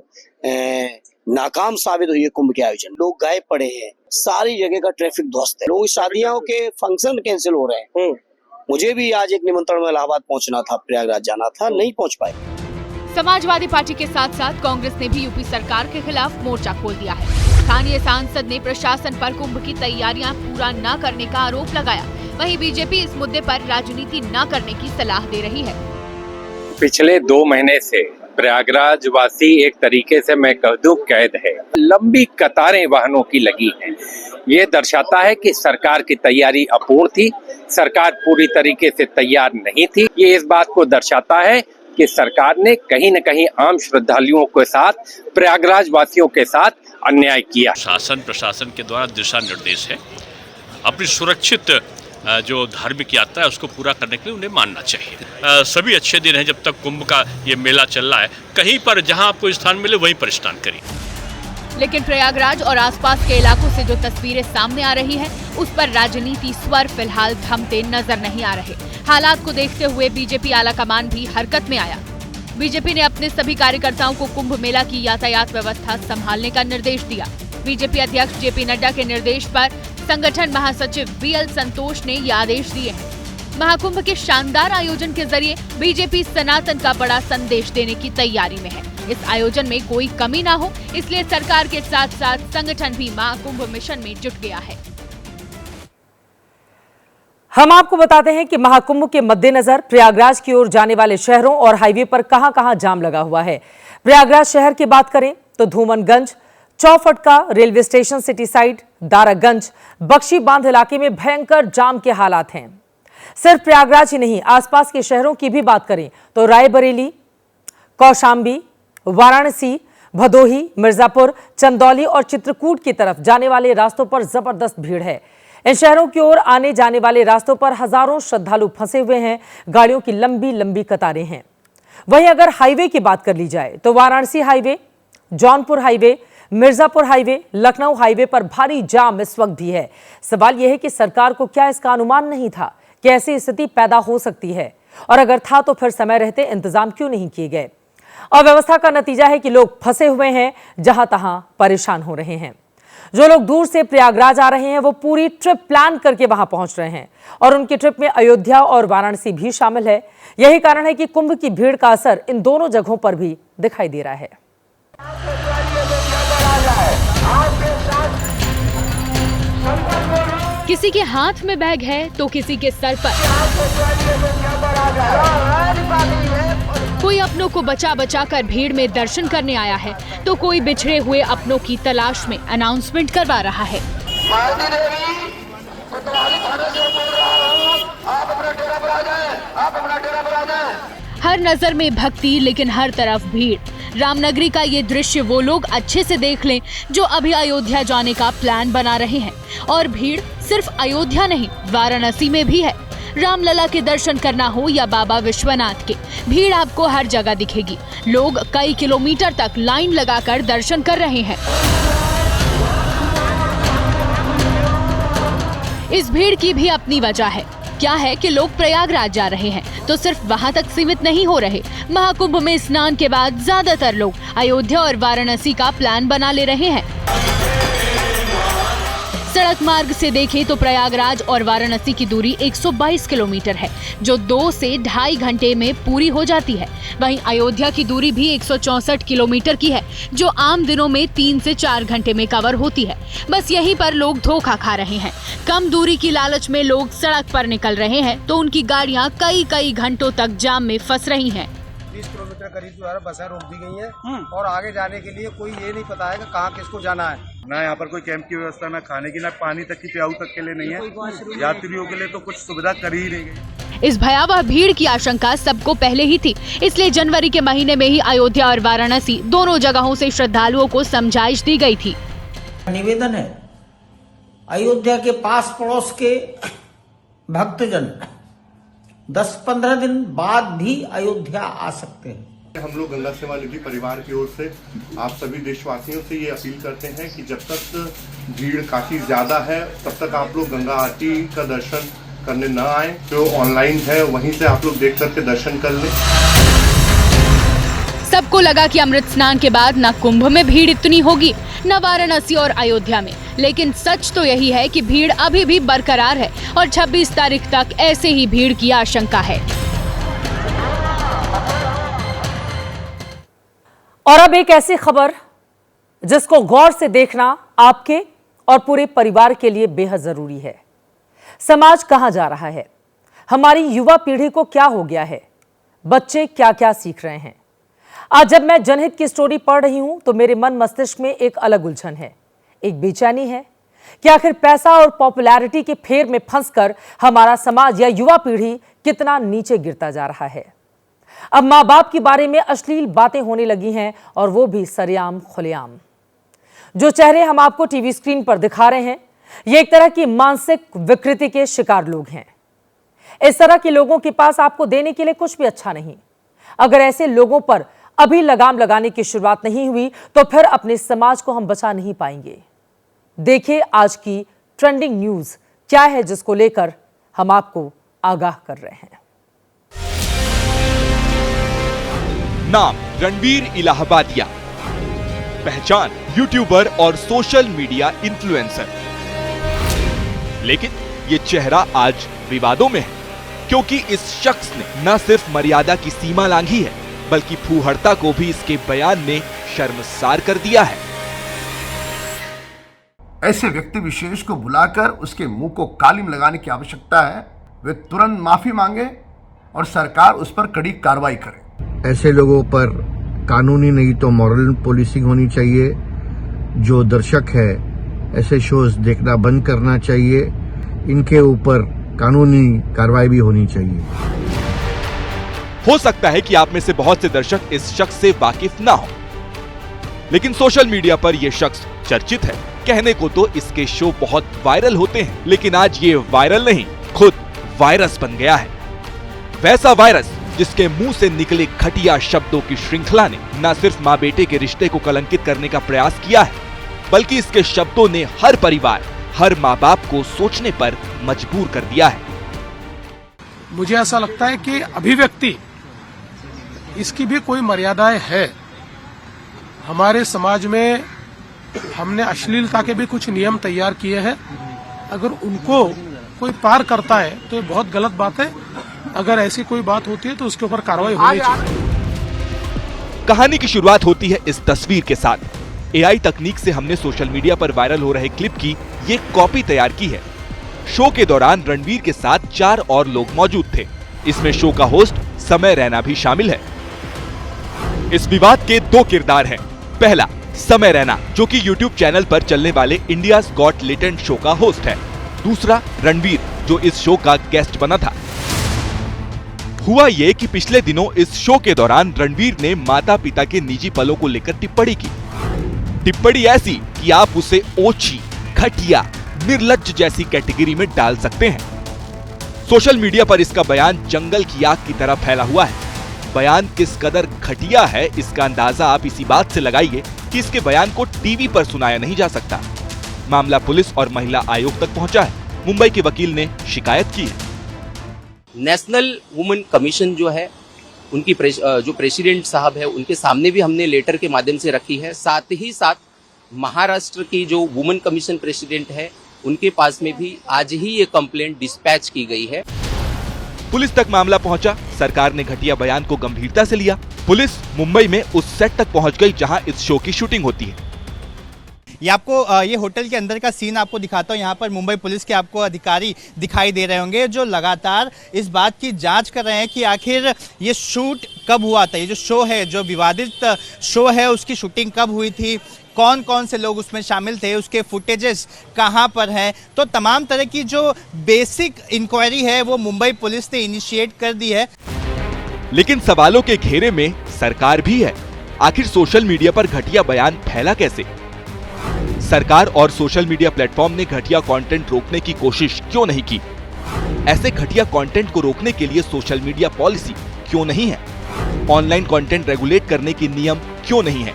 नाकाम साबित हुई है कुंभ के आयोजन। लोग गायब पड़े हैं, सारी जगह का ट्रैफिक ध्वस्त है, लोग शादियों के फंक्शन कैंसिल हो रहे हैं। मुझे भी आज एक निमंत्रण में इलाहाबाद पहुंचना था, प्रयागराज जाना था, नहीं पहुंच पाए। समाजवादी पार्टी के साथ साथ कांग्रेस ने भी यूपी सरकार के खिलाफ मोर्चा खोल दिया है। स्थानीय सांसद ने प्रशासन पर कुंभ की तैयारियां पूरा न करने का आरोप लगाया। वहीं बीजेपी इस मुद्दे पर राजनीति न करने की सलाह दे रही है। पिछले 2 महीने से प्रयागराज वासी एक तरीके से मैं कह दूं कैद है। लंबी कतारें वाहनों की लगी हैं। ये दर्शाता है कि सरकार की तैयारी अपूर्ण थी, सरकार पूरी तरीके से तैयार नहीं थी। ये इस बात को दर्शाता है कि सरकार ने कहीं न कहीं आम श्रद्धालुओं के साथ, प्रयागराज वासियों के साथ अन्याय किया। शासन प्रशासन के द्वारा दिशा निर्देश है, अपनी सुरक्षित जो धार्मिक यात्रा है उसको पूरा करने के लिए उन्हें मानना चाहिए। सभी अच्छे दिन हैं जब तक कुंभ का ये मेला चल रहा है। कहीं पर जहां आपको स्थान मिले वहीं पर स्नान करिए। लेकिन प्रयागराज और आसपास के इलाकों से जो तस्वीरें सामने आ रही हैं, उस पर राजनीति स्वर फिलहाल थमते नजर नहीं आ रहे। हालात को देखते हुए बीजेपी आलाकमान भी हरकत में आया। बीजेपी ने अपने सभी कार्यकर्ताओं को कुंभ मेला की यातायात व्यवस्था संभालने का निर्देश दिया। बीजेपी अध्यक्ष जेपी नड्डा के निर्देश पर संगठन महासचिव बीएल संतोष ने ये आदेश दिए हैं। महाकुंभ के शानदार आयोजन के जरिए बीजेपी सनातन का बड़ा संदेश देने की तैयारी में है। इस आयोजन में कोई कमी ना हो, इसलिए सरकार के साथ साथ संगठन भी महाकुंभ मिशन में जुट गया है। हम आपको बताते हैं कि महाकुंभ के मद्देनजर प्रयागराज की ओर जाने वाले शहरों और हाईवे पर कहां-कहां जाम लगा हुआ है। प्रयागराज शहर की बात करें तो Dhoomanganj, Chaufatka, railway station city side, Daraganj, Bakshi Bandh इलाके में भयंकर जाम के हालात हैं। सिर्फ प्रयागराज ही नहीं, आसपास के शहरों की भी बात करें तो रायबरेली, कौशाम्बी, वाराणसी, भदोही, मिर्जापुर, चंदौली और चित्रकूट की तरफ जाने वाले रास्तों पर जबरदस्त भीड़ है। इन शहरों की ओर आने जाने वाले रास्तों पर हजारों श्रद्धालु फंसे हुए हैं। गाड़ियों की लंबी लंबी कतारें हैं। वहीं अगर हाईवे की बात कर ली जाए तो Varanasi highway, Jaunpur highway, Mirzapur highway, Lucknow highway पर भारी जाम इस वक्त भी है। सवाल यह है कि सरकार को क्या इसका अनुमान नहीं था कि ऐसी स्थिति पैदा हो सकती है, और अगर था तो फिर समय रहते इंतजाम क्यों नहीं किए गए। अव्यवस्था का नतीजा है कि लोग फंसे हुए हैं, जहां तहां परेशान हो रहे हैं। जो लोग दूर से प्रयागराज आ रहे हैं वो पूरी ट्रिप प्लान करके वहां पहुंच रहे हैं, और उनकी ट्रिप में अयोध्या और वाराणसी भी शामिल है। यही कारण है कि कुंभ की भीड़ का असर इन दोनों जगहों पर भी दिखाई दे रहा है। किसी के हाथ में बैग है तो किसी के सर पर। कोई अपनों को बचा बचा कर भीड़ में दर्शन करने आया है तो कोई बिछड़े हुए अपनों की तलाश में अनाउंसमेंट करवा रहा है। हर नजर में भक्ति, लेकिन हर तरफ भीड़। रामनगरी का ये दृश्य वो लोग अच्छे से देख लें जो अभी अयोध्या जाने का प्लान बना रहे हैं। और भीड़ सिर्फ अयोध्या नहीं, वाराणसी में भी है। रामलला के दर्शन करना हो या बाबा विश्वनाथ के, भीड़ आपको हर जगह दिखेगी। लोग कई किलोमीटर तक लाइन लगाकर दर्शन कर रहे हैं। इस भीड़ की भी अपनी वजह है। क्या है कि लोग प्रयागराज जा रहे हैं तो सिर्फ वहां तक सीमित नहीं हो रहे। महाकुंभ में स्नान के बाद ज्यादातर लोग अयोध्या और वाराणसी का प्लान बना ले रहे हैं। सड़क मार्ग से देखें तो प्रयागराज और वाराणसी की दूरी 122 किलोमीटर है, जो 2 से ढाई घंटे में पूरी हो जाती है। वहीं अयोध्या की दूरी भी 164 किलोमीटर की है, जो आम दिनों में 3 से 4 घंटे में कवर होती है। बस यहीं पर लोग धोखा खा रहे हैं। कम दूरी की लालच में लोग सड़क पर निकल रहे हैं तो उनकी गाड़ियां कई घंटों तक जाम में फंस रही हैं। 20 किलोमीटर करीब जो है बसें रोक दी गई हैं और आगे जाने के लिए कोई ये नहीं पता है कि कहाँ किसको जाना है। ना यहाँ पर कोई कैंप की व्यवस्था, ना खाने की, ना पानी तक की, प्याऊ तक के लिए नहीं है। यात्रियों के लिए तो कुछ सुविधा कर ही नहीं गई। इस भयावह भीड़ की आशंका सबको पहले ही थी, इसलिए जनवरी के महीने में ही अयोध्या और वाराणसी दोनों जगहों से श्रद्धालुओं को समझाइश दी गई थी। निवेदन है, अयोध्या के पास पड़ोस के भक्तजन 10-15 दिन बाद भी अयोध्या आ सकते हैं। हम लोग गंगा सेवा निधि परिवार की ओर से आप सभी देशवासियों से ये अपील करते हैं कि जब तक भीड़ काफी ज्यादा है तब तक आप लोग गंगा आरती का दर्शन करने न आए। जो ऑनलाइन है वहीं से आप लोग देख करके दर्शन कर लें। सबको लगा कि अमृत स्नान के बाद न कुंभ में भीड़ इतनी होगी, न वाराणसी और अयोध्या में, लेकिन सच तो यही है कि भीड़ अभी भी बरकरार है और 26 तारीख तक ऐसे ही भीड़ की आशंका है। और अब एक ऐसी खबर जिसको गौर से देखना आपके और पूरे परिवार के लिए बेहद जरूरी है। समाज कहां जा रहा है? हमारी युवा पीढ़ी को क्या हो गया है? बच्चे क्या क्या सीख रहे हैं? आज जब मैं जनहित की स्टोरी पढ़ रही हूं तो मेरे मन मस्तिष्क में एक अलग उलझन है, एक बेचैनी है कि आखिर पैसा और पॉपुलैरिटी के फेर में फंसकर हमारा समाज या युवा पीढ़ी कितना नीचे गिरता जा रहा है। अब मां बाप के बारे में अश्लील बातें होने लगी हैं और वो भी सरेआम खुलेआम। जो चेहरे हम आपको टीवी स्क्रीन पर दिखा रहे हैं, ये एक तरह की मानसिक विकृति के शिकार लोग हैं। इस तरह के लोगों के पास आपको देने के लिए कुछ भी अच्छा नहीं। अगर ऐसे लोगों पर अभी लगाम लगाने की शुरुआत नहीं हुई तो फिर अपने समाज को हम बचा नहीं पाएंगे। देखिए आज की ट्रेंडिंग न्यूज क्या है, जिसको लेकर हम आपको आगाह कर रहे हैं। नाम रणवीर इलाहाबादिया, पहचान यूट्यूबर और सोशल मीडिया इन्फ्लुएंसर। लेकिन ये चेहरा आज विवादों में है, क्योंकि इस शख्स ने न सिर्फ मर्यादा की सीमा लांघी है, बल्कि फूहड़ता को भी इसके बयान ने शर्मसार कर दिया है। ऐसे व्यक्ति विशेष को बुलाकर उसके मुंह को कालिम लगाने की आवश्यकता है। वे तुरंत माफी मांगे और सरकार उस पर कड़ी कार्रवाई करे। ऐसे लोगों पर कानूनी नहीं तो मॉरल पुलिसिंग होनी चाहिए। जो दर्शक है ऐसे शोज देखना बंद करना चाहिए। इनके ऊपर कानूनी कार्रवाई भी होनी चाहिए। हो सकता है कि आप में से बहुत से दर्शक इस शख्स से वाकिफ ना हो, लेकिन सोशल मीडिया पर यह शख्स चर्चित है। कहने को तो इसके शो बहुत वायरल होते हैं, लेकिन आज ये वायरल नहीं, खुद वायरस बन गया है। वैसा वायरस जिसके मुंह से निकले घटिया शब्दों की श्रृंखला ने न सिर्फ माँ बेटे के रिश्ते को कलंकित करने का प्रयास किया है, बल्कि इसके शब्दों ने हर परिवार, हर माँ बाप को सोचने पर मजबूर कर दिया है। मुझे ऐसा लगता है कि अभिव्यक्ति इसकी भी कोई मर्यादाएं है। हमारे समाज में हमने अश्लीलता के भी कुछ नियम तैयार किए हैं। अगर उनको कोई पार करता है तो ये बहुत गलत बात है। अगर ऐसी कोई बात होती है तो उसके ऊपर कार्रवाई होनी चाहिए। कहानी की शुरुआत होती है इस तस्वीर के साथ। एआई तकनीक से हमने सोशल मीडिया पर वायरल हो रहे क्लिप की ये कॉपी तैयार की है। शो के दौरान रणवीर के साथ 4 और लोग मौजूद थे। इसमें शो का होस्ट समय रैना भी शामिल है। इस विवाद के 2 किरदार हैं। पहला समय रैना, जो कि YouTube चैनल पर चलने वाले इंडियाज गॉट टैलेंट शो का होस्ट है। दूसरा रणवीर, जो इस शो का गेस्ट बना था। हुआ ये कि पिछले दिनों इस शो के दौरान रणवीर ने माता पिता के निजी पलों को लेकर टिप्पणी की। टिप्पणी ऐसी कि आप उसे ओछी, घटिया, निर्लज्ज जैसी कैटेगरी में डाल सकते हैं। सोशल मीडिया पर इसका बयान जंगल की आग की तरह फैला हुआ है। बयान किस कदर घटिया है इसका अंदाजा आप इसी बात से लगाइए कि इसके बयान को टीवी पर सुनाया नहीं जा सकता। मामला पुलिस और महिला आयोग तक पहुंचा है। मुंबई के वकील ने शिकायत की है। नेशनल वुमेन कमीशन जो है, उनकी जो प्रेसिडेंट साहब है, उनके सामने भी हमने लेटर के माध्यम से रखी है। साथ ही साथ महाराष्ट्र की जो वुमेन कमीशन प्रेसिडेंट है, उनके पास में भी आज ही ये कंप्लेंट डिस्पैच की गई है। पुलिस तक मामला पहुंचा। सरकार ने घटिया बयान को गंभीरता से लिया। पुलिस मुंबई में उस सेट तक पहुंच गई जहां इस शो की शूटिंग होती है। ये आपको ये होटल के अंदर का सीन आपको दिखाता हूँ। यहाँ पर मुंबई पुलिस के आपको अधिकारी दिखाई दे रहे होंगे, जो लगातार इस बात की जांच कर रहे हैं कि आखिर ये शूट कब हुआ था। ये जो शो है, जो विवादित शो है, उसकी शूटिंग कब हुई थी, कौन कौन से लोग उसमें शामिल थे, उसके फुटेजेस कहाँ पर हैं। तो तमाम तरह की जो बेसिक इंक्वायरी है वो मुंबई पुलिस ने इनिशिएट कर दी है। लेकिन सवालों के घेरे में सरकार भी है। आखिर सोशल मीडिया पर घटिया बयान फैला कैसे? सरकार और सोशल मीडिया प्लेटफॉर्म ने घटिया कंटेंट रोकने की कोशिश क्यों नहीं की? ऐसे घटिया कंटेंट को रोकने के लिए सोशल मीडिया पॉलिसी क्यों नहीं है? ऑनलाइन कंटेंट रेगुलेट करने के नियम क्यों नहीं है?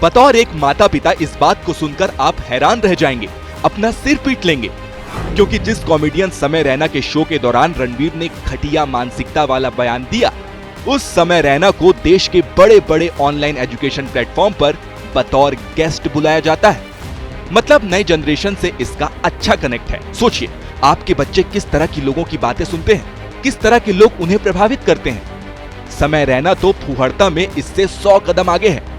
बतौर एक माता पिता इस बात को सुनकर आप हैरान रह जाएंगे, अपना सिर पीट लेंगे, क्योंकि जिस कॉमेडियन समय रैना के शो के दौरान रणवीर ने घटिया मानसिकता वाला बयान दिया, उस समय रैना को देश के बड़े बड़े ऑनलाइन एजुकेशन प्लेटफॉर्म पर बतौर गेस्ट बुलाया जाता है। मतलब नई जनरेशन से इसका अच्छा कनेक्ट है। सोचिए, आपके बच्चे किस तरह की लोगों की बातें सुनते हैं, किस तरह के लोग उन्हें प्रभावित करते हैं। समय रैना तो फूहड़ता में इससे 100 कदम आगे है।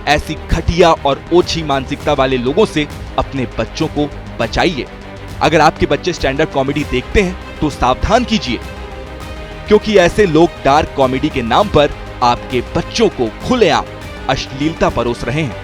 ऐसी घटिया और ओछी मानसिकता वाले लोगों से अपने बच्चों को बचाइए। अगर आपके बच्चे स्टैंड अप कॉमेडी देखते हैं तो सावधान कीजिए, क्योंकि ऐसे लोग डार्क कॉमेडी के नाम पर आपके बच्चों को खुलेआम अश्लीलता परोस रहे हैं।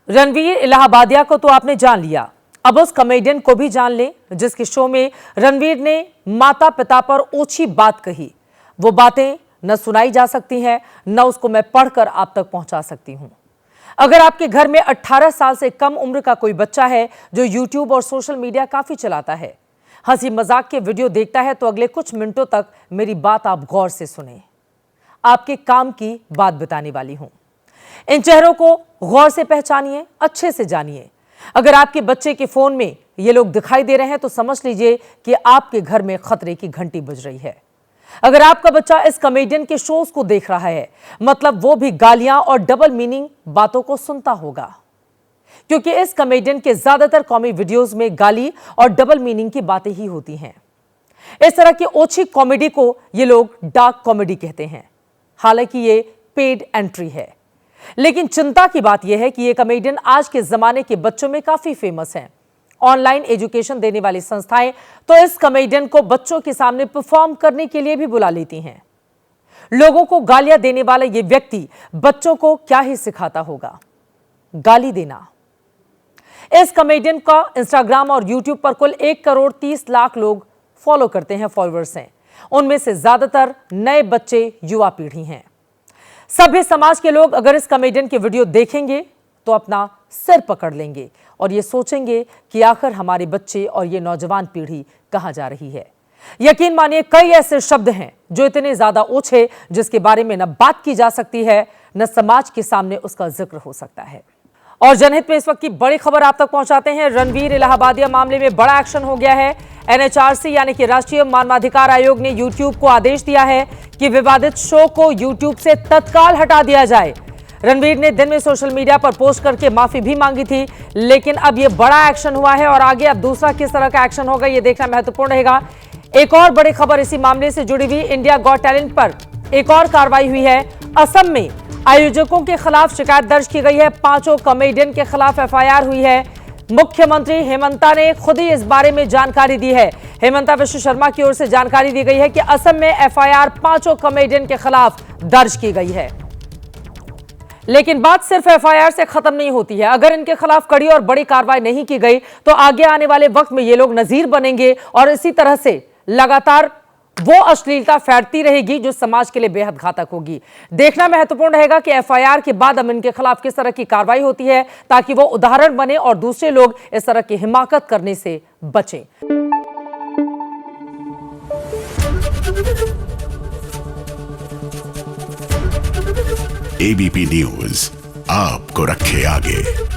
रणवीर इलाहाबादिया को तो आपने जान लिया, अब उस कॉमेडियन को भी जान लें जिसके शो में रणवीर ने माता पिता पर ओछी बात कही। वो बातें न सुनाई जा सकती हैं, न उसको मैं पढ़कर आप तक पहुंचा सकती हूं। अगर आपके घर में 18 साल से कम उम्र का कोई बच्चा है जो YouTube और सोशल मीडिया काफी चलाता है, हंसी मजाक के वीडियो देखता है, तो अगले कुछ मिनटों तक मेरी बात आप गौर से सुने। आपके काम की बात बताने वाली हूं। इन चेहरों को गौर से पहचानिए, अच्छे से जानिए। अगर आपके बच्चे के फोन में ये लोग दिखाई दे रहे हैं तो समझ लीजिए कि आपके घर में खतरे की घंटी बज रही है। अगर आपका बच्चा इस कॉमेडियन के शोज को देख रहा है, मतलब वो भी गालियां और डबल मीनिंग बातों को सुनता होगा, क्योंकि इस कॉमेडियन के ज्यादातर कॉमेडी वीडियोस में गाली और डबल मीनिंग की बातें ही होती हैं। इस तरह की ओछी कॉमेडी को ये लोग डार्क कॉमेडी कहते हैं। हालांकि ये पेड एंट्री है, लेकिन चिंता की बात यह है कि ये कॉमेडियन आज के जमाने के बच्चों में काफी फेमस हैं। ऑनलाइन एजुकेशन देने वाली संस्थाएं तो इस कॉमेडियन को बच्चों के सामने परफॉर्म करने के लिए भी बुला लेती हैं। लोगों को गालियां देने वाला ये व्यक्ति बच्चों को क्या ही सिखाता होगा, गाली देना। इस कॉमेडियन का इंस्टाग्राम और यूट्यूब पर कुल 1,30,00,000 लोग फॉलो करते हैं, फॉलोअर्स हैं। उनमें से ज्यादातर नए बच्चे, युवा पीढ़ी हैं। सभ्य समाज के लोग अगर इस कॉमेडियन की वीडियो देखेंगे तो अपना सिर पकड़ लेंगे और ये सोचेंगे कि आखिर हमारे बच्चे और ये नौजवान पीढ़ी कहां जा रही है। यकीन मानिए, कई ऐसे शब्द हैं जो इतने ज्यादा ओछे जिसके बारे में न बात की जा सकती है, न समाज के सामने उसका जिक्र हो सकता है। और जनहित में इस वक्त की बड़ी खबर आप तक पहुंचाते हैं। रणवीर इलाहाबादिया मामले में बड़ा एक्शन हो गया है। NHRC यानी कि राष्ट्रीय मानवाधिकार आयोग ने YouTube को आदेश दिया है कि विवादित शो को YouTube से तत्काल हटा दिया जाए। रणवीर ने दिन में सोशल मीडिया पर पोस्ट करके माफी भी मांगी थी, लेकिन अब यह बड़ा एक्शन हुआ है और आगे अब दूसरा किस तरह का एक्शन होगा ये देखना महत्वपूर्ण रहेगा। एक और बड़ी खबर इसी मामले से जुड़ी हुई, इंडिया गॉट टैलेंट पर एक और कार्रवाई हुई है। असम में आयोजकों के खिलाफ शिकायत दर्ज की गई है। 5 कॉमेडियन के खिलाफ FIR हुई है। मुख्यमंत्री हेमंता ने खुद ही इस बारे में जानकारी दी है। हेमंता विश्व शर्मा की ओर से जानकारी दी गई है कि असम में FIR 5 कॉमेडियन के खिलाफ दर्ज की गई है। लेकिन बात सिर्फ FIR से खत्म नहीं होती है। अगर इनके खिलाफ कड़ी और बड़ी कार्रवाई नहीं की गई तो आगे आने वाले वक्त में ये लोग नजीर बनेंगे और इसी तरह से लगातार वो अश्लीलता फैलती रहेगी जो समाज के लिए बेहद घातक होगी। देखना महत्वपूर्ण रहेगा कि FIR के बाद अब इनके खिलाफ किस तरह की कार्रवाई होती है, ताकि वो उदाहरण बने और दूसरे लोग इस तरह की हिमाकत करने से बचें। ABP न्यूज आपको रखे आगे।